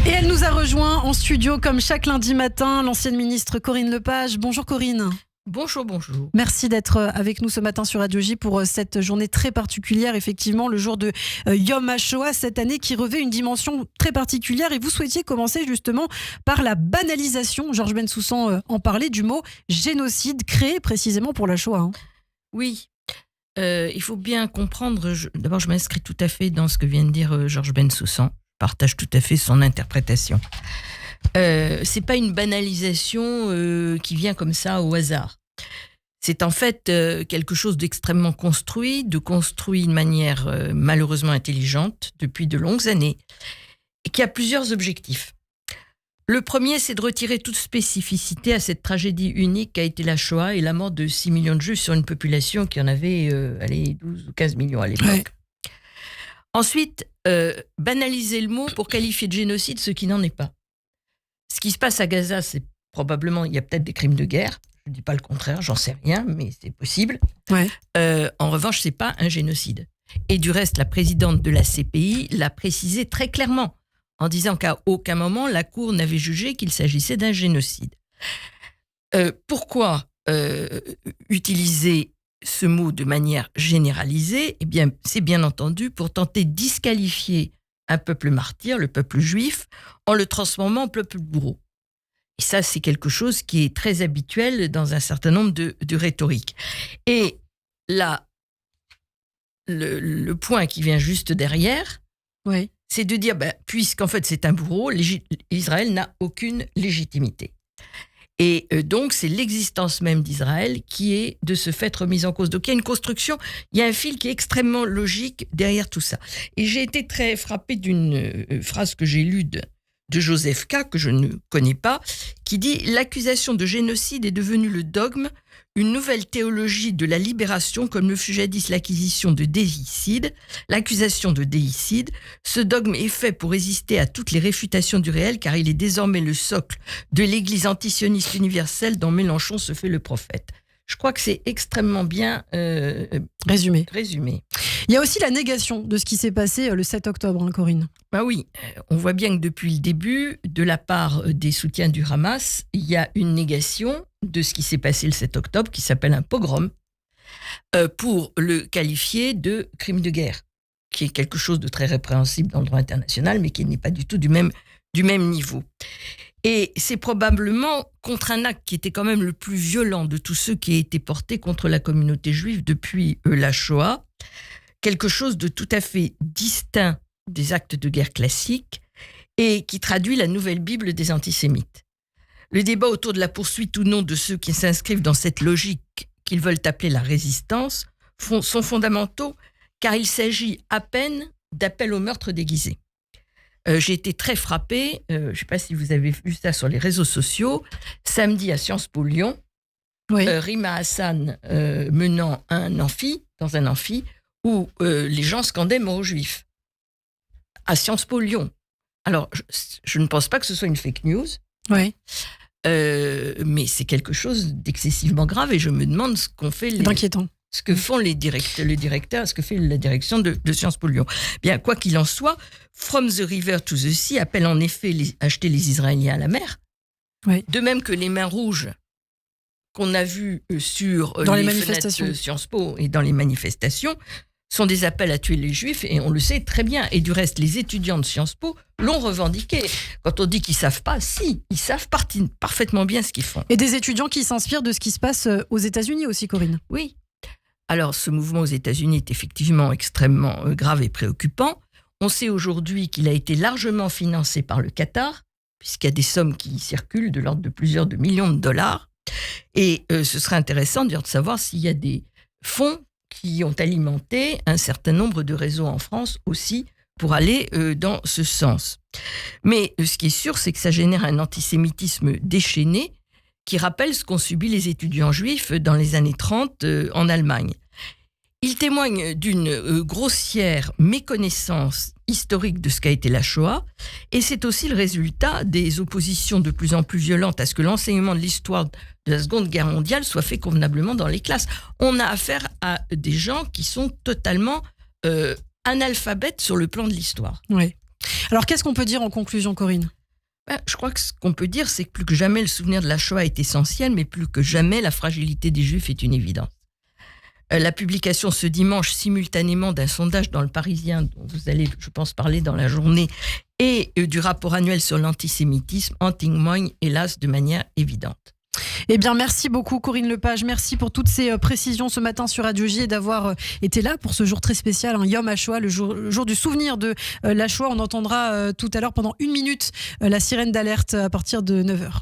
Et elle nous a rejoint en studio comme chaque lundi matin, l'ancienne ministre Corinne Lepage. Bonjour Corinne. Bonjour. Merci d'être avec nous ce matin sur Radio J pour cette journée très particulière, effectivement, le jour de Yom HaShoah cette année qui revêt une dimension très particulière et vous souhaitiez commencer justement par la banalisation, Georges Bensoussan en parlait, du mot génocide créé précisément pour la Shoah. Oui, il faut bien comprendre, d'abord je m'inscris tout à fait dans ce que vient de dire Georges Bensoussan, je partage tout à fait son interprétation. C'est pas une banalisation qui vient comme ça au hasard. C'est en fait quelque chose d'extrêmement construit de manière malheureusement intelligente depuis de longues années, et qui a plusieurs objectifs. Le premier, c'est de retirer toute spécificité à cette tragédie unique qu'a été la Shoah et la mort de 6 millions de Juifs sur une population qui en avait 12 ou 15 millions à l'époque. Ouais. Ensuite, banaliser le mot pour qualifier de génocide ce qui n'en est pas. Ce qui se passe à Gaza, c'est probablement, il y a peut-être des crimes de guerre. Je ne dis pas le contraire, j'en sais rien, mais c'est possible. Ouais. En revanche, ce n'est pas un génocide. Et du reste, la présidente de la CPI l'a précisé très clairement, en disant qu'à aucun moment, la Cour n'avait jugé qu'il s'agissait d'un génocide. Pourquoi utiliser ce mot de manière généralisée ? Eh bien, c'est bien entendu pour tenter de disqualifier un peuple martyr, le peuple juif, en le transformant en peuple bourreau. Et ça, c'est quelque chose qui est très habituel dans un certain nombre de rhétoriques. Et là, le point qui vient juste derrière, oui, c'est de dire, puisqu'en fait c'est un bourreau, Israël n'a aucune légitimité. Et donc, c'est l'existence même d'Israël qui est de ce fait remise en cause. Donc, il y a une construction, il y a un fil qui est extrêmement logique derrière tout ça. Et j'ai été très frappée d'une phrase que j'ai lue de Joseph K., que je ne connais pas, qui dit « L'accusation de génocide est devenue le dogme, une nouvelle théologie de la libération, comme le fut jadis l'acquisition de déicide, l'accusation de déicide. Ce dogme est fait pour résister à toutes les réfutations du réel, car il est désormais le socle de l'Église antisioniste universelle dont Mélenchon se fait le prophète. » Je crois que c'est extrêmement bien résumé. Il y a aussi la négation de ce qui s'est passé le 7 octobre, hein, Corinne. Oui, on voit bien que depuis le début, de la part des soutiens du Hamas, il y a une négation de ce qui s'est passé le 7 octobre, qui s'appelle un pogrom, pour le qualifier de crime de guerre, qui est quelque chose de très répréhensible dans le droit international, mais qui n'est pas du tout du même niveau. Et c'est probablement contre un acte qui était quand même le plus violent de tous ceux qui a été portés contre la communauté juive depuis la Shoah, quelque chose de tout à fait distinct des actes de guerre classiques et qui traduit la nouvelle Bible des antisémites. Le débat autour de la poursuite ou non de ceux qui s'inscrivent dans cette logique qu'ils veulent appeler la résistance sont fondamentaux, car il s'agit à peine d'appel au meurtre déguisé. J'ai été très frappée, je ne sais pas si vous avez vu ça sur les réseaux sociaux, samedi à Sciences Po Lyon, oui. Rima Hassan menant dans un amphi où les gens scandaient mort aux Juifs. À Sciences Po Lyon. Alors, je ne pense pas que ce soit une fake news, oui. Mais c'est quelque chose d'excessivement grave et je me demande ce qu'on fait. D'inquiétant. Ce que font le directeur, ce que fait la direction de Sciences Po Lyon. Bien, quoi qu'il en soit, From the River to the Sea appelle en effet à jeter les Israéliens à la mer. Oui. De même que les mains rouges qu'on a vues sur dans les manifestations de Sciences Po et dans les manifestations sont des appels à tuer les Juifs et on le sait très bien. Et du reste, les étudiants de Sciences Po l'ont revendiqué. Quand on dit qu'ils ne savent pas, si, ils savent parfaitement bien ce qu'ils font. Et des étudiants qui s'inspirent de ce qui se passe aux États-Unis aussi, Corinne. Oui. Alors, ce mouvement aux États-Unis est effectivement extrêmement grave et préoccupant. On sait aujourd'hui qu'il a été largement financé par le Qatar, puisqu'il y a des sommes qui circulent de l'ordre de plusieurs de millions de dollars. Et ce serait intéressant d'ailleurs de savoir s'il y a des fonds qui ont alimenté un certain nombre de réseaux en France aussi pour aller dans ce sens. Mais ce qui est sûr, c'est que ça génère un antisémitisme déchaîné qui rappelle ce qu'ont subi les étudiants juifs dans les années 30 en Allemagne. Il témoigne d'une grossière méconnaissance historique de ce qu'a été la Shoah, et c'est aussi le résultat des oppositions de plus en plus violentes à ce que l'enseignement de l'histoire de la Seconde Guerre mondiale soit fait convenablement dans les classes. On a affaire à des gens qui sont totalement analphabètes sur le plan de l'histoire. Oui. Alors qu'est-ce qu'on peut dire en conclusion, Corinne ? Je crois que ce qu'on peut dire, c'est que plus que jamais le souvenir de la Shoah est essentiel, mais plus que jamais la fragilité des Juifs est une évidence. La publication ce dimanche simultanément d'un sondage dans le Parisien, dont vous allez, je pense, parler dans la journée, et du rapport annuel sur l'antisémitisme en témoigne, hélas, de manière évidente. Eh bien, merci beaucoup Corinne Lepage. Merci pour toutes ces précisions ce matin sur Radio J et d'avoir été là pour ce jour très spécial, Yom HaShoah, le jour du souvenir de la Shoah. On entendra tout à l'heure pendant 1 minute la sirène d'alerte à partir de 9h.